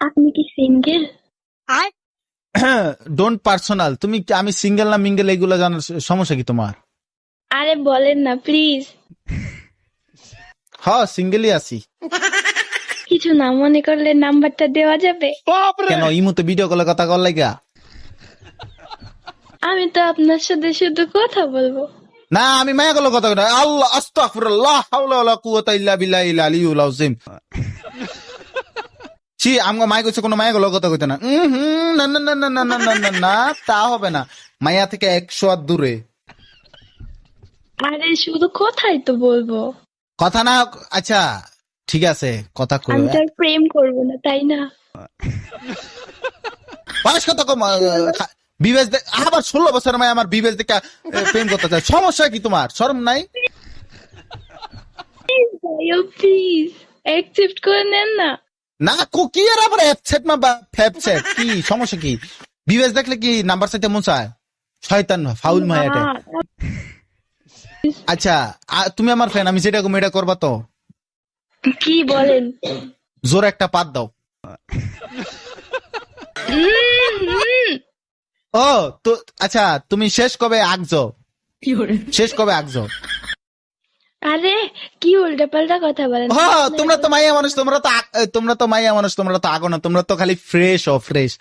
আপনি কি single? Don't personal. তুমি আমি সিঙ্গেল না মিঙ্গেল এগুলো জানার সমস্যা কি তোমার? আরে বলেন না প্লিজ। হ্যাঁ সিঙ্গেলই আছি। কিছু না মনে করলে নাম্বারটা দেওয়া যাবে? কেন ইমুতে ভিডিও কলে কথা কর লাগা? আমি তো আপনার সাথে শুধু কথা বলবো। না আমি মায়া গেল কথা কই। আল্লাহ আস্তাগফিরুল্লাহ হাওলা ওয়ালা কুওয়াতা ইল্লা বিল্লাহিল আলিয়্যুল আযীম। ছি আমগো মায়া কইছে কোনো মায়া গেল কথা কইতে না। না না না না না না না না না তা হবে না। মায়া থেকে 100 হাত দূরে। আরে শুধু কথাই তো বলবো। কথা না আচ্ছা ঠিক আছে কথা কই। আমি তো আর প্রেম করবো না, তাই না? বয়স কত কম বিবেচ আবার 16 বছর মায়া আমার বিবেচ দেখে প্রেম করতে চায়। সমস্যা কি তোমার? শরম নাই? প্লিজ ভাইও প্লিজ অ্যাকসেপ্ট করে নেন না। না কি আর আবার অ্যাপসেট না ফ্যাপসেট কি সমস্যা কি? বিবেচ দেখলে কি নাম্বার চাইতে মন চায়? শয়তান ফাউল মায়া এটা। আচ্ছা তুমি আমার ফ্যান, আমি যেটা কম এটা করবা তো? কি বলেন? জোর একটা পাত দাও। ও তো আচ্ছা তুমি শেষ কবে আগছো? শেষ কবে আগছো? আরে কি উল্টা পাল্টা কথা বলেন? হ্যাঁ তোমরা তো মাইয়া মানুষ, তোমরা তো মাইয়া মানুষ, তোমরা তো আগো না, তোমরা তো খালি ফ্রেশ ও ফ্রেশ।